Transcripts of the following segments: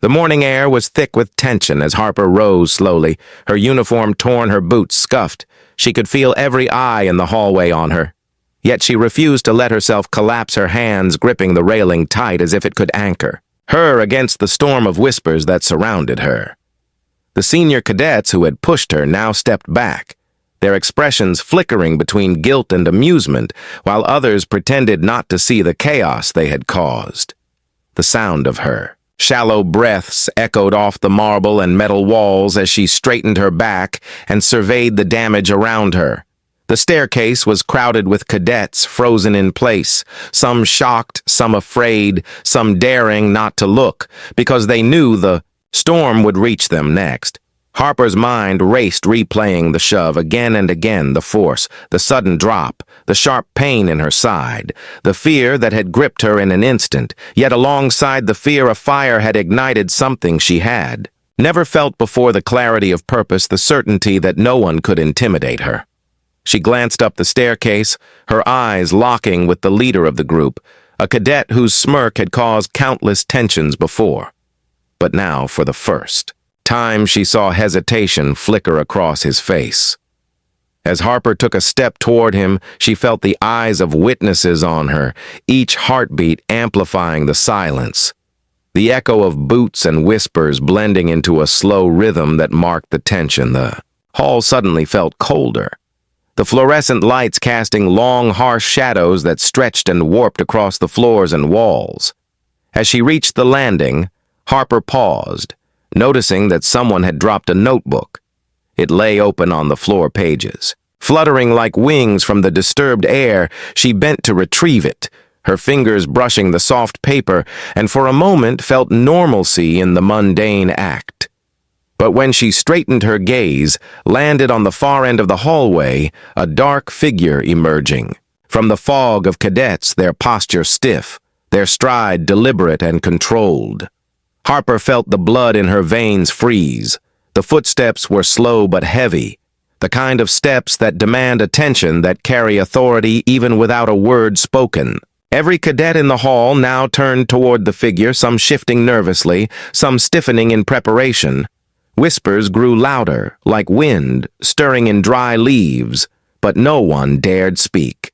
The morning air was thick with tension as Harper rose slowly, her uniform torn, her boots scuffed. She could feel every eye in the hallway on her. Yet she refused to let herself collapse, her hands gripping the railing tight as if it could anchor her against the storm of whispers that surrounded her. The senior cadets who had pushed her now stepped back, their expressions flickering between guilt and amusement, while others pretended not to see the chaos they had caused. The sound of her shallow breaths echoed off the marble and metal walls as she straightened her back and surveyed the damage around her. The staircase was crowded with cadets frozen in place, some shocked, some afraid, some daring not to look, because they knew the storm would reach them next. Harper's mind raced, replaying the shove again and again, the force, the sudden drop, the sharp pain in her side, the fear that had gripped her in an instant, yet alongside the fear a fire had ignited something she had never felt before, the clarity of purpose, the certainty that no one could intimidate her. She glanced up the staircase, her eyes locking with the leader of the group, a cadet whose smirk had caused countless tensions before. But now, for the first time, she saw hesitation flicker across his face. As Harper took a step toward him, she felt the eyes of witnesses on her, each heartbeat amplifying the silence. The echo of boots and whispers blending into a slow rhythm that marked the tension. The hall suddenly felt colder, the fluorescent lights casting long, harsh shadows that stretched and warped across the floors and walls. As she reached the landing, Harper paused, noticing that someone had dropped a notebook. It lay open on the floor pages. Fluttering like wings from the disturbed air, she bent to retrieve it, her fingers brushing the soft paper, and for a moment felt normalcy in the mundane act. But when she straightened her gaze, landed on the far end of the hallway, a dark figure emerging. From the fog of cadets, their posture stiff, their stride deliberate and controlled. Harper felt the blood in her veins freeze. The footsteps were slow but heavy, the kind of steps that demand attention, that carry authority even without a word spoken. Every cadet in the hall now turned toward the figure, some shifting nervously, some stiffening in preparation. Whispers grew louder, like wind stirring in dry leaves, but no one dared speak.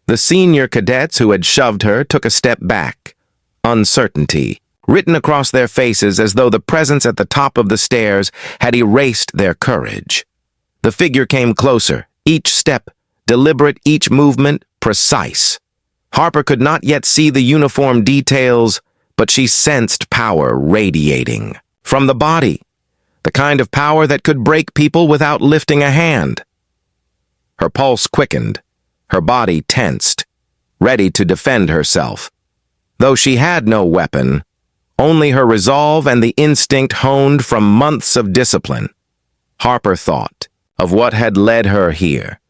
The senior cadets who had shoved her took a step back, uncertainty written across their faces as though the presence at the top of the stairs had erased their courage. The figure came closer, each step deliberate, each movement precise. Harper could not yet see the uniform details, but she sensed power radiating from the body, the kind of power that could break people without lifting a hand. Her pulse quickened, her body tensed, ready to defend herself. Though she had no weapon, only her resolve and the instinct honed from months of discipline. Harper thought of what had led her here,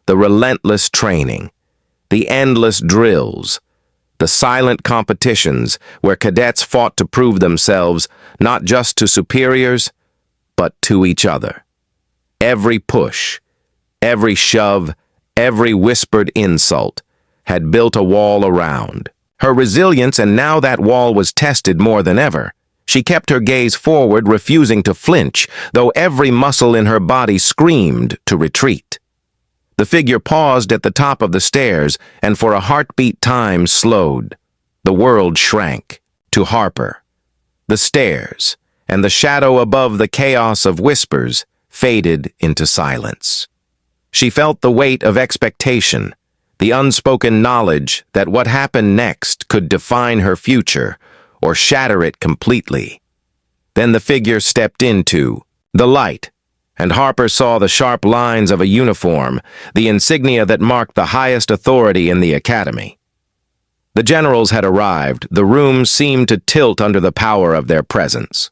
the relentless training, the endless drills, the silent competitions where cadets fought to prove themselves not just to superiors, but to each other. Every push, every shove, every whispered insult had built a wall around her resilience, and now that wall was tested more than ever. She kept her gaze forward, refusing to flinch, though every muscle in her body screamed to retreat. The figure paused at the top of the stairs, and for a heartbeat time slowed. The world shrank to Harper. The stairs and the shadow above the chaos of whispers faded into silence. She felt the weight of expectation, the unspoken knowledge that what happened next could define her future or shatter it completely. Then the figure stepped into the light, and Harper saw the sharp lines of a uniform, the insignia that marked the highest authority in the academy. The generals had arrived. The room seemed to tilt under the power of their presence.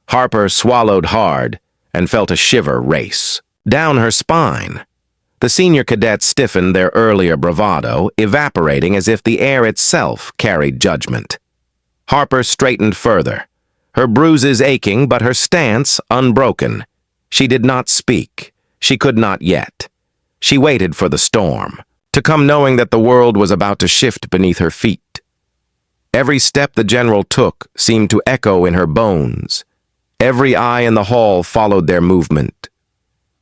Harper swallowed hard and felt a shiver race down her spine. The senior cadets stiffened, their earlier bravado evaporating as if the air itself carried judgment. Harper straightened further, her bruises aching but her stance unbroken. She did not speak. She could not yet. She waited for the storm to come, knowing that the world was about to shift beneath her feet. Every step the general took seemed to echo in her bones. Every eye in the hall followed their movement.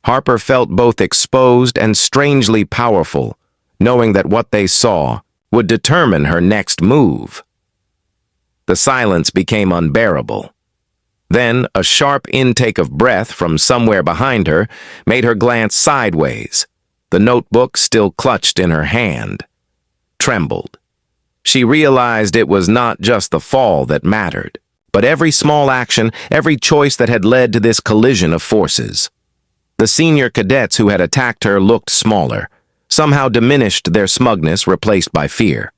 Harper felt both exposed and strangely powerful, knowing that what they saw would determine her next move. The silence became unbearable. Then, a sharp intake of breath from somewhere behind her made her glance sideways. The notebook, still clutched in her hand, trembled. She realized it was not just the fall that mattered, but every small action, every choice that had led to this collision of forces. The senior cadets who had attacked her looked smaller, somehow diminished, their smugness replaced by fear.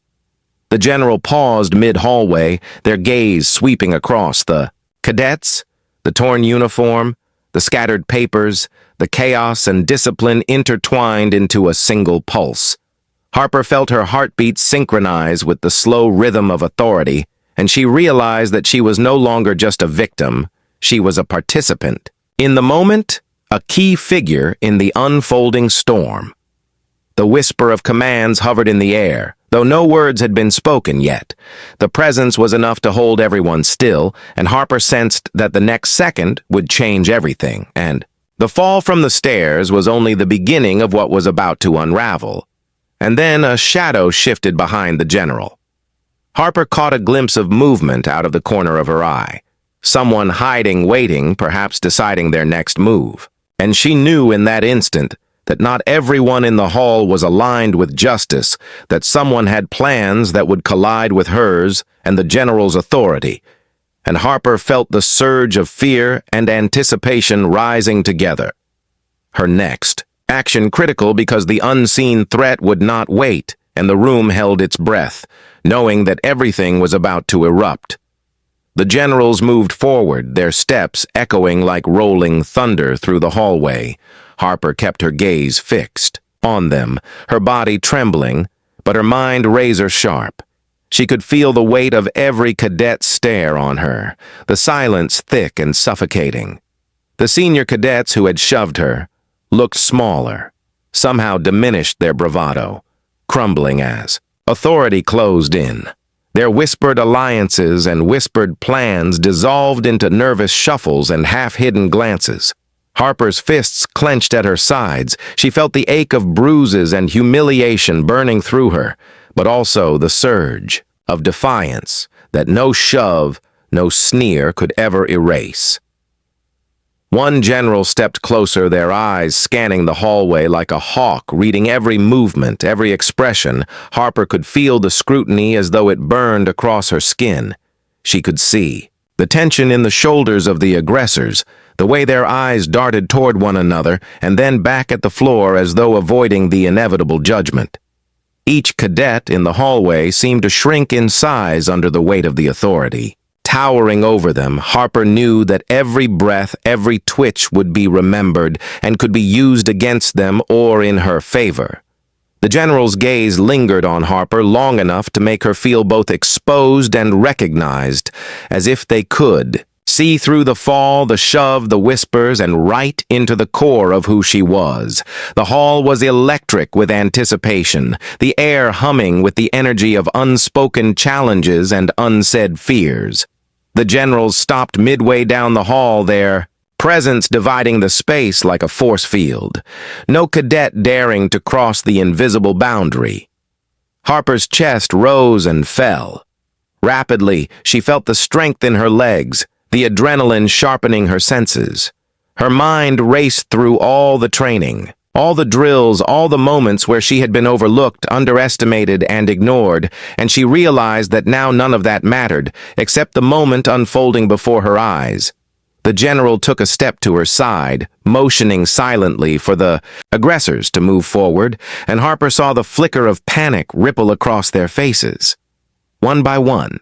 The general paused mid-hallway, their gaze sweeping across the cadets, the torn uniform, the scattered papers, the chaos and discipline intertwined into a single pulse. Harper felt her heartbeat synchronize with the slow rhythm of authority, and she realized that she was no longer just a victim, she was a participant. In the moment, a key figure in the unfolding storm. The whisper of commands hovered in the air, though no words had been spoken yet. The presence was enough to hold everyone still, and Harper sensed that the next second would change everything, and the fall from the stairs was only the beginning of what was about to unravel. And then a shadow shifted behind the general. Harper caught a glimpse of movement out of the corner of her eye. Someone hiding, waiting, perhaps deciding their next move. And she knew in that instant that not everyone in the hall was aligned with justice, that someone had plans that would collide with hers and the general's authority. And Harper felt the surge of fear and anticipation rising together. Her next action critical because the unseen threat would not wait, and the room held its breath, knowing that everything was about to erupt. The generals moved forward, their steps echoing like rolling thunder through the hallway. Harper kept her gaze fixed on them, her body trembling, but her mind razor-sharp. She could feel the weight of every cadet's stare on her, the silence thick and suffocating. The senior cadets who had shoved her looked smaller, somehow diminished their bravado, crumbling as authority closed in. Their whispered alliances and whispered plans dissolved into nervous shuffles and half-hidden glances. Harper's fists clenched at her sides. She felt the ache of bruises and humiliation burning through her, but also the surge of defiance that no shove, no sneer could ever erase. One general stepped closer, their eyes scanning the hallway like a hawk, reading every movement, every expression. Harper could feel the scrutiny as though it burned across her skin. She could see the tension in the shoulders of the aggressors, the way their eyes darted toward one another and then back at the floor as though avoiding the inevitable judgment. Each cadet in the hallway seemed to shrink in size under the weight of the authority. Towering over them, Harper knew that every breath, every twitch would be remembered and could be used against them or in her favor. The general's gaze lingered on Harper long enough to make her feel both exposed and recognized, as if they could see through the fall, the shove, the whispers, and right into the core of who she was. The hall was electric with anticipation, the air humming with the energy of unspoken challenges and unsaid fears. The generals stopped midway down the hall, their presence dividing the space like a force field. No cadet daring to cross the invisible boundary. Harper's chest rose and fell. Rapidly, she felt the strength in her legs, the adrenaline sharpening her senses. Her mind raced through all the training, all the drills, all the moments where she had been overlooked, underestimated, and ignored, and she realized that now none of that mattered, except the moment unfolding before her eyes. The general took a step to her side, motioning silently for the aggressors to move forward, and Harper saw the flicker of panic ripple across their faces. One by one,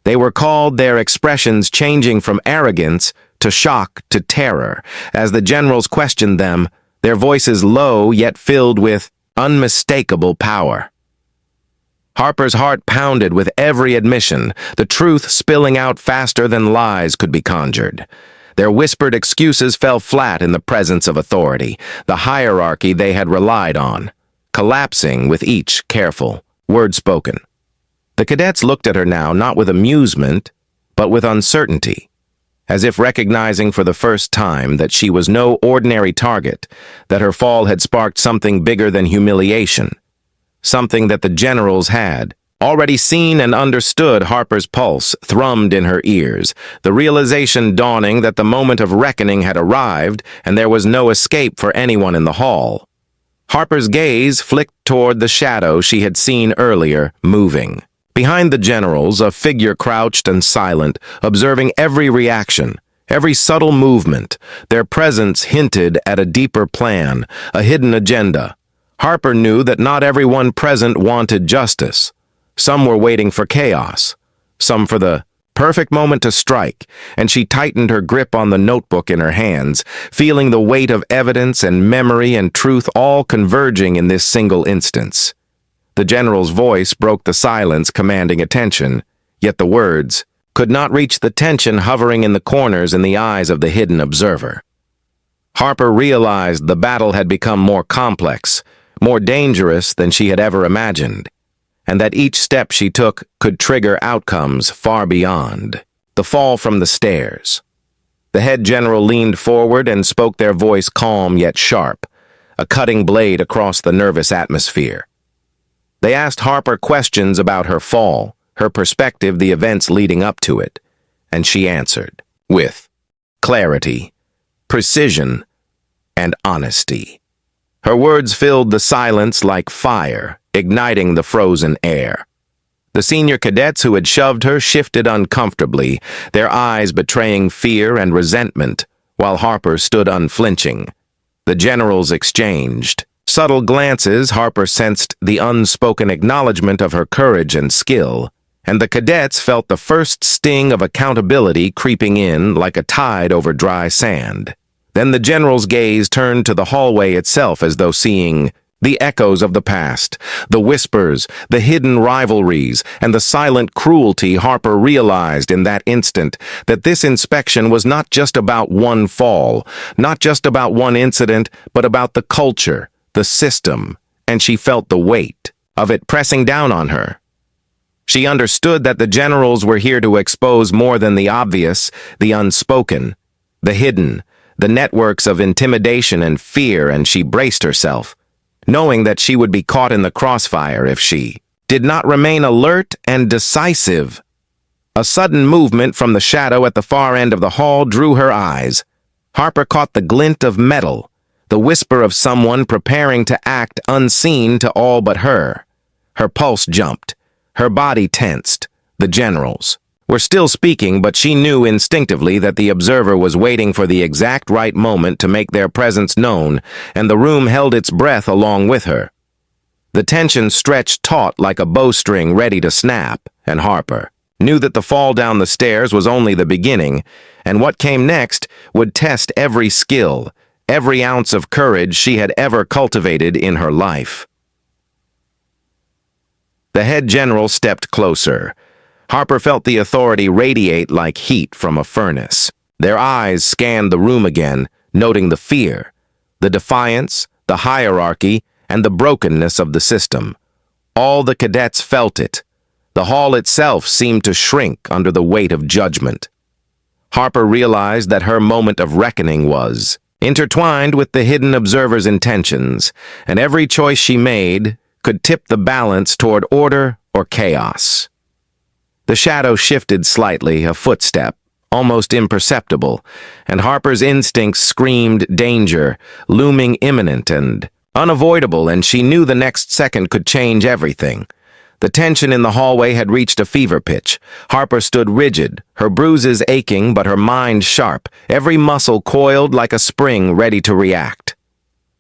they were called, their expressions changing from arrogance to shock to terror, as the generals questioned them, their voices low yet filled with unmistakable power. Harper's heart pounded with every admission, the truth spilling out faster than lies could be conjured. Their whispered excuses fell flat in the presence of authority, the hierarchy they had relied on, collapsing with each careful word spoken. The cadets looked at her now not with amusement, but with uncertainty, as if recognizing for the first time that she was no ordinary target, that her fall had sparked something bigger than humiliation, something that the generals had already seen and understood. Harper's pulse thrummed in her ears, the realization dawning that the moment of reckoning had arrived and there was no escape for anyone in the hall. Harper's gaze flicked toward the shadow she had seen earlier, moving. Behind the generals, a figure crouched and silent, observing every reaction, every subtle movement. Their presence hinted at a deeper plan, a hidden agenda. Harper knew that not everyone present wanted justice. Some were waiting for chaos, some for the perfect moment to strike, and she tightened her grip on the notebook in her hands, feeling the weight of evidence and memory and truth all converging in this single instance. The general's voice broke the silence, commanding attention, yet the words could not reach the tension hovering in the corners in the eyes of the hidden observer. Harper realized the battle had become more complex, more dangerous than she had ever imagined, and that each step she took could trigger outcomes far beyond the fall from the stairs. The head general leaned forward and spoke, their voice calm yet sharp, a cutting blade across the nervous atmosphere. They asked Harper questions about her fall, her perspective, the events leading up to it, and she answered with clarity, precision, and honesty. Her words filled the silence like fire, igniting the frozen air. The senior cadets who had shoved her shifted uncomfortably, their eyes betraying fear and resentment, while Harper stood unflinching. The generals exchanged subtle glances. Harper sensed the unspoken acknowledgement of her courage and skill, and the cadets felt the first sting of accountability creeping in like a tide over dry sand. Then the general's gaze turned to the hallway itself, as though seeing the echoes of the past, the whispers, the hidden rivalries, and the silent cruelty. Harper realized in that instant that this inspection was not just about one fall, not just about one incident, but about the culture, the system, and she felt the weight of it pressing down on her. She understood that the generals were here to expose more than the obvious, the unspoken, the hidden, the networks of intimidation and fear, and she braced herself, knowing that she would be caught in the crossfire if she did not remain alert and decisive. A sudden movement from the shadow at the far end of the hall drew her eyes. Harper caught the glint of metal, the whisper of someone preparing to act unseen to all but her. Her pulse jumped, her body tensed. The generals were still speaking, but she knew instinctively that the observer was waiting for the exact right moment to make their presence known, and the room held its breath along with her. The tension stretched taut like a bowstring ready to snap, and Harper knew that the fall down the stairs was only the beginning, and what came next would test every skill, every ounce of courage she had ever cultivated in her life. The head general stepped closer. Harper felt the authority radiate like heat from a furnace. Their eyes scanned the room again, noting the fear, the defiance, the hierarchy, and the brokenness of the system. All the cadets felt it. The hall itself seemed to shrink under the weight of judgment. Harper realized that her moment of reckoning was intertwined with the hidden observer's intentions, and every choice she made could tip the balance toward order or chaos. The shadow shifted slightly, a footstep, almost imperceptible, and Harper's instincts screamed danger, looming imminent and unavoidable, and she knew the next second could change everything. The tension in the hallway had reached a fever pitch. Harper stood rigid, her bruises aching but her mind sharp, every muscle coiled like a spring ready to react.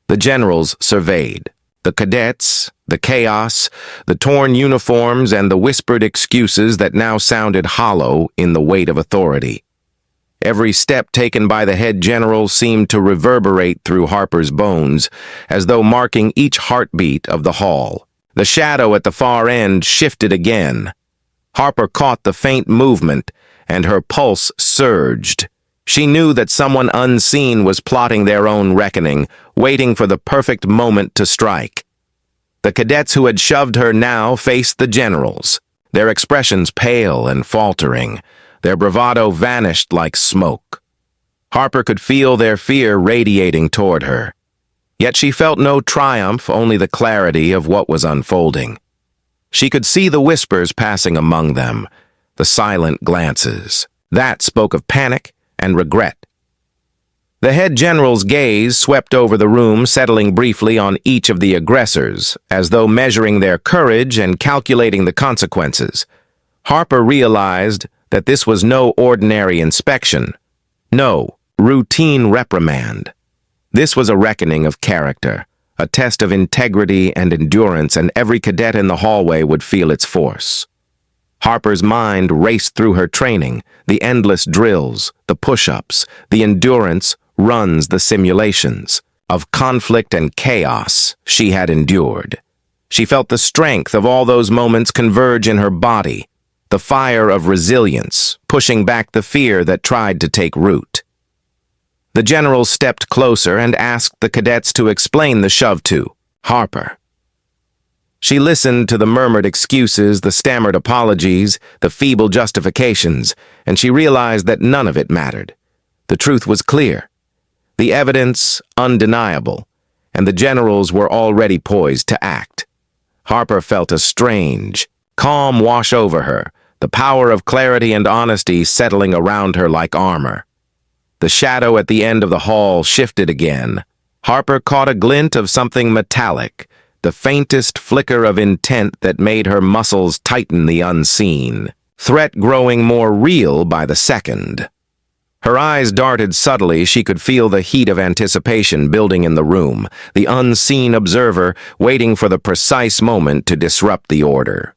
The generals surveyed. The cadets, the chaos, the torn uniforms, and the whispered excuses that now sounded hollow in the weight of authority. Every step taken by the head general seemed to reverberate through Harper's bones, as though marking each heartbeat of the hall. The shadow at the far end shifted again. Harper caught the faint movement, and her pulse surged. She knew that someone unseen was plotting their own reckoning, waiting for the perfect moment to strike. The cadets who had shoved her now faced the generals. their expressions pale and faltering, their bravado vanished like smoke. Harper could feel their fear radiating toward her. Yet she felt no triumph, only the clarity of what was unfolding. She could see the whispers passing among them, the silent glances. That spoke of panic and regret. The head general's gaze swept over the room, settling briefly on each of the aggressors, as though measuring their courage and calculating the consequences. Harper realized that this was no ordinary inspection. No, routine reprimand. This was a reckoning of character, a test of integrity and endurance, and every cadet in the hallway would feel its force. Harper's mind raced through her training, the endless drills, the push-ups, the endurance runs, the simulations of conflict and chaos she had endured. She felt the strength of all those moments converge in her body, the fire of resilience, pushing back the fear that tried to take root. The general stepped closer and asked the cadets to explain the shove to Harper. She listened to the murmured excuses, the stammered apologies, the feeble justifications, and she realized that none of it mattered. The truth was clear, the evidence undeniable, and the generals were already poised to act. Harper felt a strange, calm wash over her, the power of clarity and honesty settling around her like armor. The shadow at the end of the hall shifted again. Harper caught a glint of something metallic, the faintest flicker of intent that made her muscles tighten the unseen, threat growing more real by the second. Her eyes darted subtly. She could feel the heat of anticipation building in the room, the unseen observer waiting for the precise moment to disrupt the order.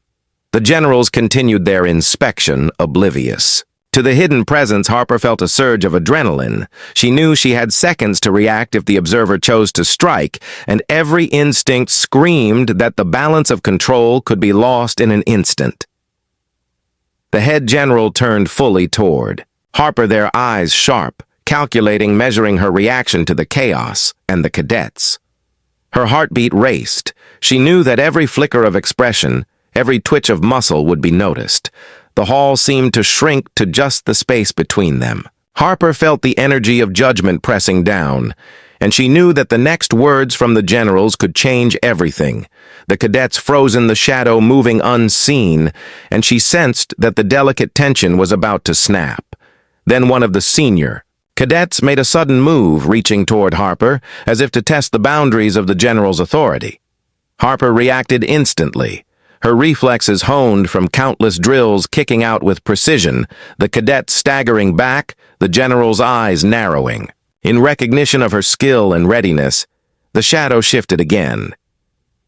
The generals continued their inspection, oblivious. To the hidden presence, Harper felt a surge of adrenaline. She knew she had seconds to react if the observer chose to strike, and every instinct screamed that the balance of control could be lost in an instant. The head general turned fully toward Harper, their eyes sharp, calculating, measuring her reaction to the chaos and the cadets. Her heartbeat raced. She knew that every flicker of expression, every twitch of muscle would be noticed. The hall seemed to shrink to just the space between them. Harper felt the energy of judgment pressing down, and she knew that the next words from the generals could change everything. The cadets froze in the shadow, moving unseen, and she sensed that the delicate tension was about to snap. Then one of the senior cadets made a sudden move, reaching toward Harper, as if to test the boundaries of the general's authority. Harper reacted instantly. Her reflexes honed from countless drills, kicking out with precision, the cadet staggering back, the general's eyes narrowing. In recognition of her skill and readiness, the shadow shifted again.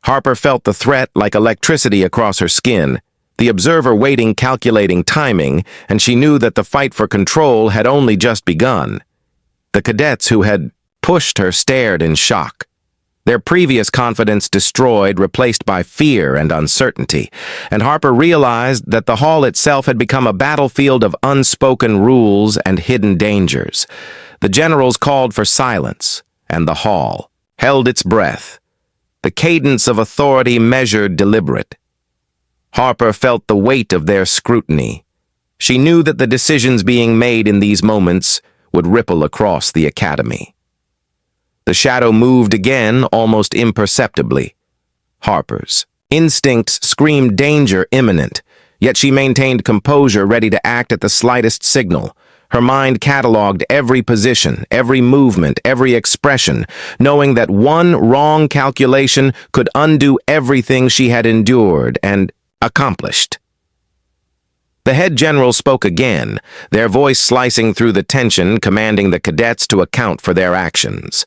Harper felt the threat like electricity across her skin, the observer waiting, calculating timing, and she knew that the fight for control had only just begun. The cadets who had pushed her stared in shock. Their previous confidence destroyed, replaced by fear and uncertainty, and Harper realized that the hall itself had become a battlefield of unspoken rules and hidden dangers. The generals called for silence, and the hall held its breath. The cadence of authority measured, deliberate. Harper felt the weight of their scrutiny. She knew that the decisions being made in these moments would ripple across the academy. The shadow moved again, almost imperceptibly. Harper's instincts screamed danger imminent, yet she maintained composure, ready to act at the slightest signal. Her mind cataloged every position, every movement, every expression, knowing that one wrong calculation could undo everything she had endured and accomplished. The head general spoke again, their voice slicing through the tension, commanding the cadets to account for their actions.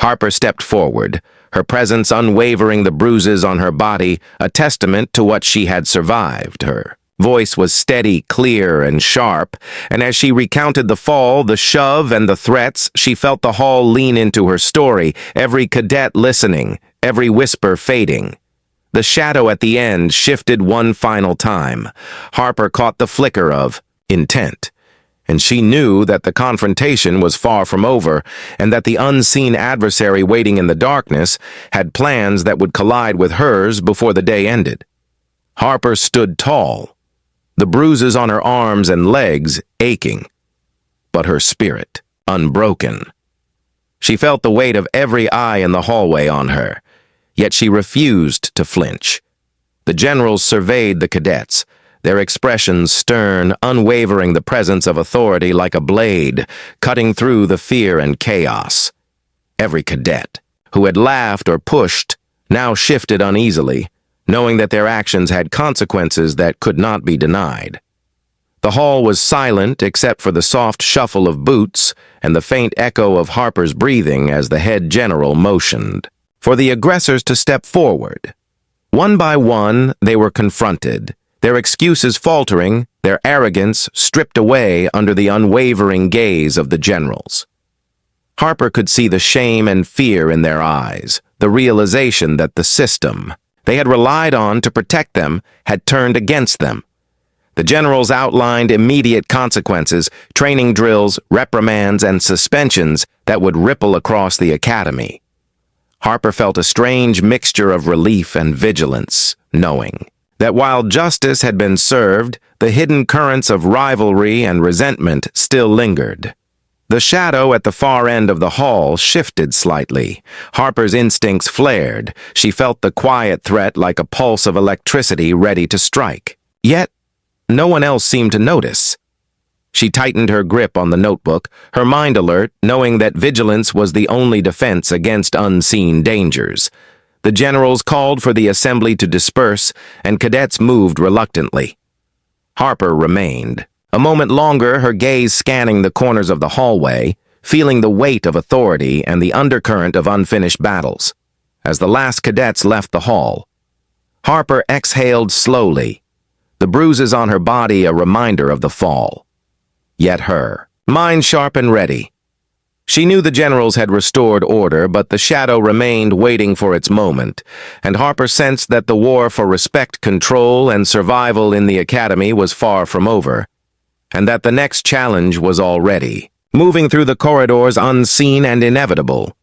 Harper stepped forward, her presence unwavering, the bruises on her body a testament to what she had survived. Her voice was steady, clear, and sharp, and as she recounted the fall, the shove, and the threats, she felt the hall lean into her story, every cadet listening, every whisper fading. The shadow at the end shifted one final time. Harper caught the flicker of intent, and she knew that the confrontation was far from over, and that the unseen adversary waiting in the darkness had plans that would collide with hers before the day ended. Harper stood tall, the bruises on her arms and legs aching, but her spirit unbroken. She felt the weight of every eye in the hallway on her, yet she refused to flinch. The generals surveyed the cadets, their expressions stern, unwavering, the presence of authority like a blade, cutting through the fear and chaos. Every cadet, who had laughed or pushed, now shifted uneasily, knowing that their actions had consequences that could not be denied. The hall was silent except for the soft shuffle of boots and the faint echo of Harper's breathing as the head general motioned for the aggressors to step forward. One by one, they were confronted, their excuses faltering, their arrogance stripped away under the unwavering gaze of the generals. Harper could see the shame and fear in their eyes, the realization that the system they had relied on to protect them had turned against them. The generals outlined immediate consequences, training drills, reprimands, and suspensions that would ripple across the academy. Harper felt a strange mixture of relief and vigilance, knowing that while justice had been served, the hidden currents of rivalry and resentment still lingered. The shadow at the far end of the hall shifted slightly. Harper's instincts flared. She felt the quiet threat like a pulse of electricity ready to strike. Yet, no one else seemed to notice. She tightened her grip on the notebook, her mind alert, knowing that vigilance was the only defense against unseen dangers. The generals called for the assembly to disperse, and cadets moved reluctantly. Harper remained. A moment longer, her gaze scanning the corners of the hallway, feeling the weight of authority and the undercurrent of unfinished battles. As the last cadets left the hall, Harper exhaled slowly, the bruises on her body a reminder of the fall. Yet her mind sharp and ready. She knew the generals had restored order, but the shadow remained waiting for its moment, and Harper sensed that the war for respect, control, and survival in the academy was far from over, and that the next challenge was already moving through the corridors unseen and inevitable.